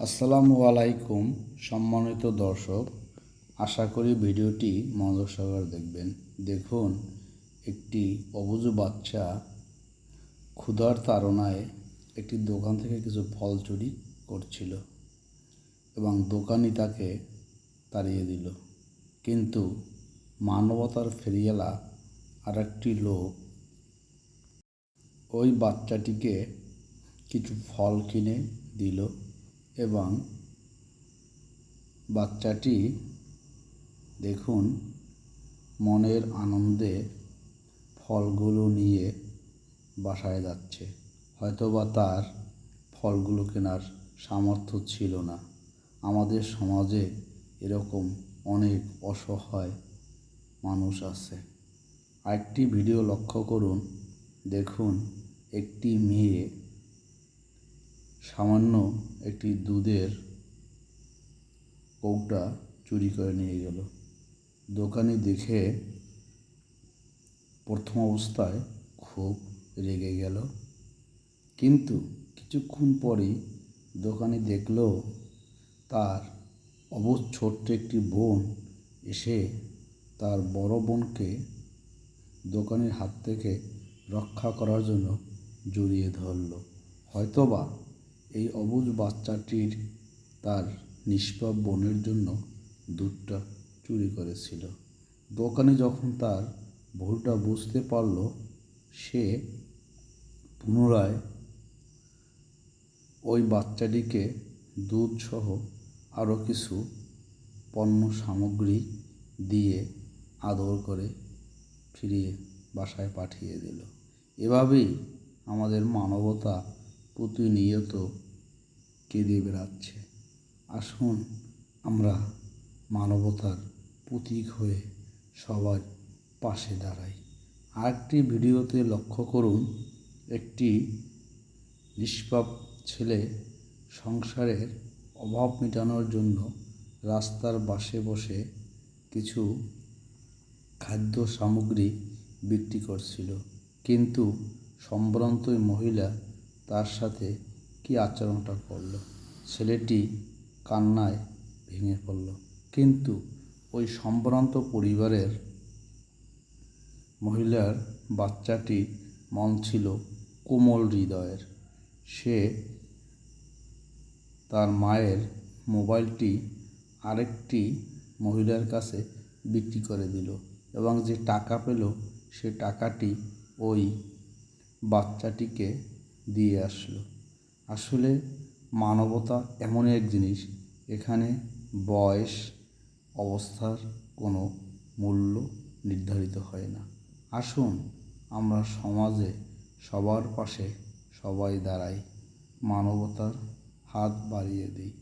আসসালামু আলাইকুম সম্মানিত দর্শক, আশা করি ভিডিওটি মনোযোগ সহকারে দেখবেন। দেখুন, একটি অবুঝ বাচ্চা ক্ষুধার তাড়নায় একটি দোকান থেকে কিছু ফল চুরি করছিল এবং দোকানি তাকে তাড়িয়ে দিল। কিন্তু মানবতার ফেরিওয়ালা আরেকটি লোক ওই বাচ্চাটিকে কিছু ফল কিনে দিল এবং বাচ্চাটি দেখুন মনের আনন্দে ফলগুলো নিয়ে বাসায় যাচ্ছে। হয়তোবা তার ফলগুলো কেনার সামর্থ্য ছিল না। আমাদের সমাজে এরকম অনেক অসহায় মানুষ আছে। আরেকটি ভিডিও লক্ষ্য করুন। দেখুন, একটি মেয়ে সামান্য একটি দুধের কৌটা চুরি করে নিয়ে গেল। দোকানি দেখে প্রথম অবস্থায় খুব রেগে গেল, কিন্তু কিছুক্ষণ পরেই দোকানি দেখল তার অবুঝ ছোট্ট একটি বোন এসে তার বড় বোনকে দোকানের হাত থেকে রক্ষা করার জন্য জড়িয়ে ধরল। হয়তোবা এই অবুঝ বাচ্চাটির তার নিষ্পাপ বোনের জন্য দুধটা চুরি করেছিল। দোকানি যখন তার ভুলটা বুঝতে পারল, সে পুনরায় ওই বাচ্চাটিকে দুধসহ আরও কিছু পণ্য সামগ্রী দিয়ে আদর করে ফিরিয়ে বাসায় পাঠিয়ে দিল। এভাবেই আমাদের মানবতা প্রতিনিয়ত কেঁদে বেড়াচ্ছে। আসুন আমরা মানবতার প্রতীক হয়ে সবার পাশে দাঁড়াই। আরেকটি ভিডিওতে লক্ষ্য করুন, একটি নিষ্পাপ ছেলে সংসারের অভাব মেটানোর জন্য রাস্তার পাশে বসে কিছু খাদ্য সামগ্রী বিক্রি করছিল, কিন্তু সম্ভ্রান্ত মহিলা তার সাথে কী আচরণটা করল। ছেলেটি কান্নায় ভেঙে পড়ল, কিন্তু ওই সম্ভ্রান্ত পরিবারের মহিলার বাচ্চাটি মন ছিল কোমল হৃদয়ের। সে তার মায়ের মোবাইলটি আরেকটি মহিলার কাছে বিক্রি করে দিল এবং যে টাকা পেল সে টাকাটি ওই বাচ্চাটিকে দিয়ে আসলো। আসলে মানবতা এমন এক জিনিস, এখানে বয়স অবস্থার কোনো মূল্য নির্ধারিত হয় না। আসুন আমরা সমাজে সবার পাশে সবাই দাঁড়াই, মানবতার হাত বাড়িয়ে দিই।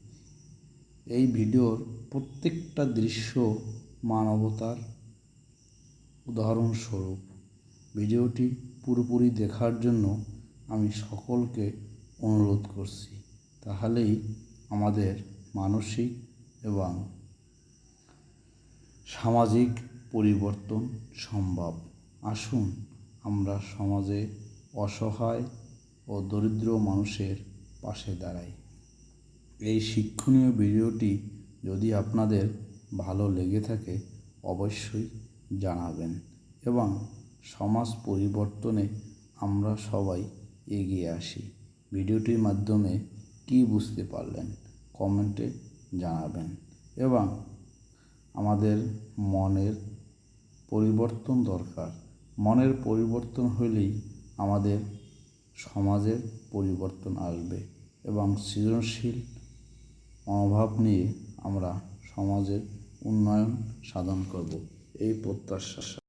এই ভিডিওর প্রত্যেকটা দৃশ্য মানবতার উদাহরণস্বরূপ। ভিডিওটি পুরোপুরি দেখার জন্য আমি সকলকে অনুরোধ করছি, তাহলেই আমাদের মানসিক এবং সামাজিক পরিবর্তন সম্ভব। আসুন আমরা সমাজে অসহায় ও দরিদ্র মানুষের পাশে দাঁড়াই। এই শিক্ষণীয় ভিডিওটি যদি আপনাদের ভালো লেগে থাকে অবশ্যই জানাবেন এবং সমাজ পরিবর্তনে আমরা সবাই এগিয়ে আসি। ভিডিওটির মাধ্যমে কী বুঝতে পারলেন কমেন্টে জানাবেন এবং আমাদের মনের পরিবর্তন দরকার। মনের পরিবর্তন হলেই আমাদের সমাজের পরিবর্তন আসবে এবং সৃজনশীল মনোভাব নিয়ে আমরা সমাজের উন্নয়ন সাধন করব, এই প্রত্যাশা।